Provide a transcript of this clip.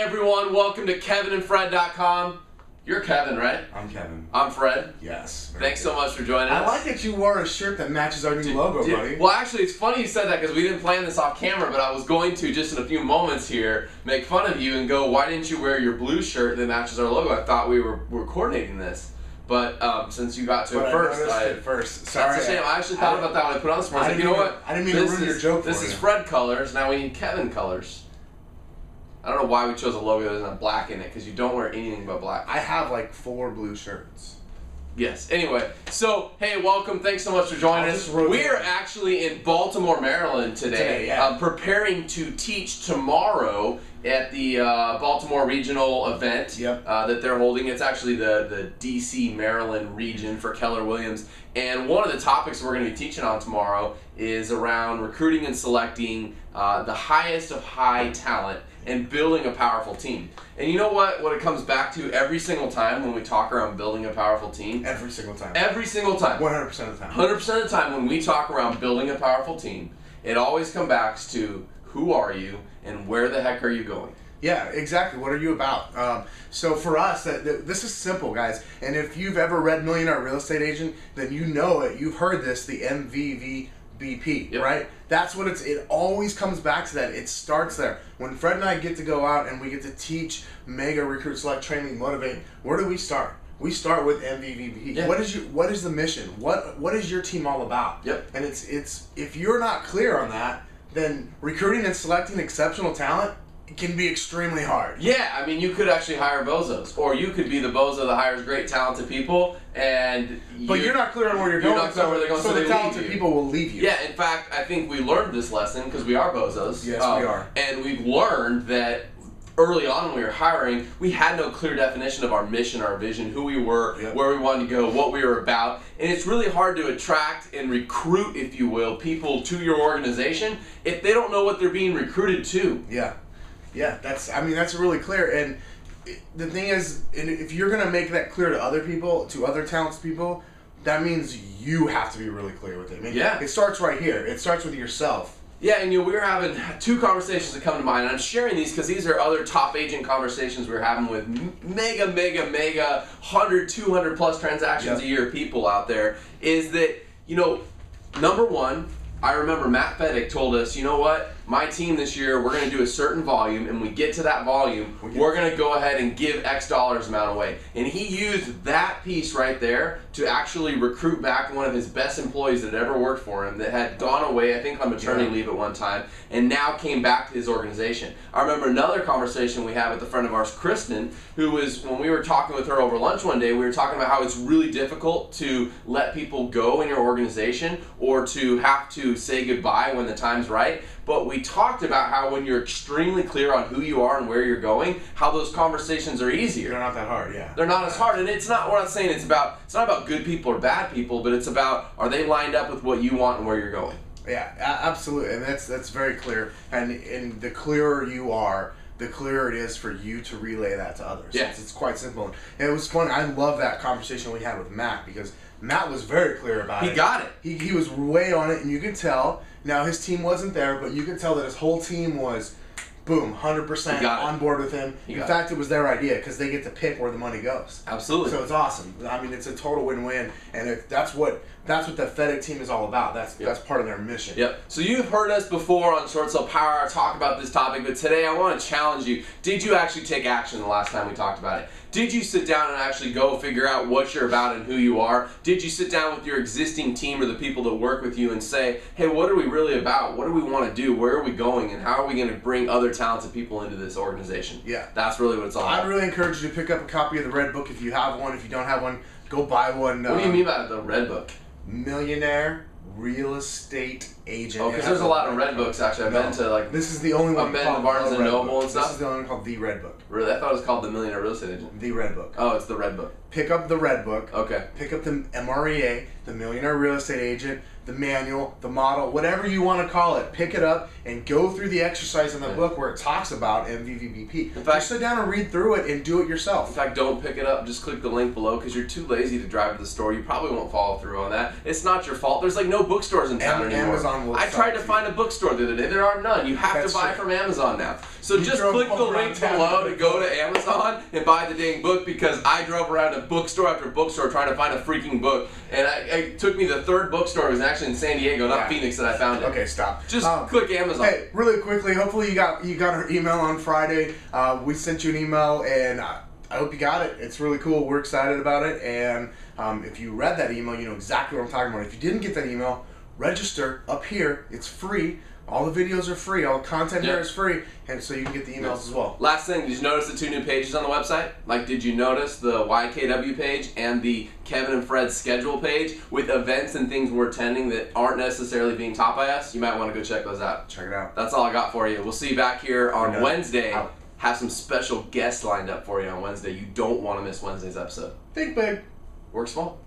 everyone, welcome to KevinandFred.com. You're Kevin, right? I'm Kevin. I'm Fred. Yes. Thanks so much for joining us. I like that you wore a shirt that matches our new logo, buddy. Well, actually, it's funny you said that because we didn't plan this off camera, but I was going to, just in a few moments here, make fun of you and go, why didn't you wear your blue shirt that matches our logo? I thought we were coordinating this. But since you got to it first, Sorry, that's a shame. I actually thought about that when I put it on this morning. I was like, you know what? I didn't mean to ruin your joke for This is Fred colors, now we need Kevin colors. I don't know why we chose a logo that doesn't have black in it, because you don't wear anything but black. I have like 4 blue shirts. Yes. Anyway, so, hey, welcome. Thanks so much for joining us. We are actually in Baltimore, Maryland today, preparing to teach tomorrow at the Baltimore Regional event that they're holding. It's actually the D.C., Maryland region for Keller Williams. And one of the topics we're going to be teaching on tomorrow is around recruiting and selecting the highest of high talent and building a powerful team. And you know what it comes back to every single time when we talk around building a powerful team? Every single time. Every single time. 100% of the time. 100% of the time when we talk around building a powerful team, it always comes back to who are you and where the heck are you going? Yeah, exactly. What are you about? So for us, this is simple, guys. And if you've ever read Millionaire Real Estate Agent, then you know it. You've heard this, the MVVBP, right? That's what it always comes back to that. It starts there. When Fred and I get to go out and we get to teach, mega recruit, select, train, motivate, where do we start? We start with MVVP. Yeah. What is the mission? What is your team all about? Yep. And it's if you're not clear on that, then recruiting and selecting exceptional talent can be extremely hard. Yeah, I mean, you could actually hire bozos, or you could be the bozo that hires great, talented people, but you're not clear on where you're going. Not clear where they're going, so the talented people will leave you. Yeah, in fact, I think we learned this lesson because we are bozos. Yes, we are. And we've learned that early on when we were hiring, we had no clear definition of our mission, our vision, who we were, where we wanted to go, what we were about. And it's really hard to attract and recruit, if you will, people to your organization if they don't know what they're being recruited to. Yeah, that's really clear. And the thing is, if you're going to make that clear to other people, to other talented people, that means you have to be really clear with it. I mean, it starts right here. It starts with yourself. Yeah, and we were having 2 conversations that come to mind, and I'm sharing these because these are other top agent conversations we're having with mega 100, 200 plus transactions a year people out there, is that, number one, I remember Matt Feddick told us, you know what, my team this year, we're going to do a certain volume, and we get to that volume, we're going to go ahead and give X dollars amount away. And he used that piece right there to actually recruit back one of his best employees that had ever worked for him that had gone away, I think on maternity leave at one time, and now came back to his organization. I remember another conversation we had with a friend of ours, Kristen, who was, when we were talking with her over lunch one day, we were talking about how it's really difficult to let people go in your organization or to have to say goodbye when the time's right. But we talked about how when you're extremely clear on who you are and where you're going, how those conversations are easier. They're not that hard, They're not as hard. And we're not saying it's not about good people or bad people, but it's about, are they lined up with what you want and where you're going? Yeah, absolutely. And that's very clear. And the clearer you are, the clearer it is for you to relay that to others. Yeah. It's quite simple. And it was fun. I love that conversation we had with Matt, because Matt was very clear about it. He got it. He was way on it, and you could tell. Now, his team wasn't there, but you could tell that his whole team was, boom, 100% on board with him. In fact, it was their idea, because they get to pick where the money goes. Absolutely. So it's awesome. I mean, it's a total win-win, and that's what the FedEx team is all about. That's part of their mission. Yep. So you've heard us before on Short Sale Power Hour talk about this topic, but today I want to challenge you. Did you actually take action the last time we talked about it? Did you sit down and actually go figure out what you're about and who you are? Did you sit down with your existing team or the people that work with you and say, hey, what are we really about? What do we want to do? Where are we going? And how are we going to bring other talented people into this organization? Yeah. That's really what it's all about. I'd really encourage you to pick up a copy of the Red Book if you have one. If you don't have one, go buy one. What do you mean by the Red Book? Millionaire Real Estate Agent. Oh, because there's a lot of red books, actually. I've been to, this is the only one. I've been to Barnes and Noble and stuff. This is the only one called The Red Book. Really? I thought it was called the Millionaire Real Estate Agent. The Red Book. Oh, it's the Red Book. Pick up the Red Book. Okay. Pick up the MREA, the Millionaire Real Estate Agent. the manual, the model, whatever you want to call it. Pick it up and go through the exercise in the book where it talks about MVVBP. In fact, just sit down and read through it and do it yourself. In fact, don't pick it up. Just click the link below because you're too lazy to drive to the store. You probably won't follow through on that. It's not your fault. There's like no bookstores in town anymore. Amazon will I tried to find a bookstore the other day. There are none. You have to buy from Amazon now. So just click the link below to go to Amazon and buy the dang book, because I drove around to bookstore after bookstore trying to find a freaking book, and it took me the third bookstore. It was actually in San Diego, not Phoenix, that I found it. Okay, stop. Just click Amazon. Hey, really quickly, hopefully you got our email on Friday. We sent you an email, and I hope you got it. It's really cool. We're excited about it, and if you read that email, you know exactly what I'm talking about. If you didn't get that email, register up here. It's free. All the videos are free. All the content here is free, and so you can get the emails as well. Last thing, did you notice the 2 new pages on the website? Like, did you notice the YKW page and the Kevin and Fred's schedule page with events and things we're attending that aren't necessarily being taught by us? You might want to go check those out. Check it out. That's all I got for you. We'll see you back here on Wednesday. Have some special guests lined up for you on Wednesday. You don't want to miss Wednesday's episode. Think big. Work small.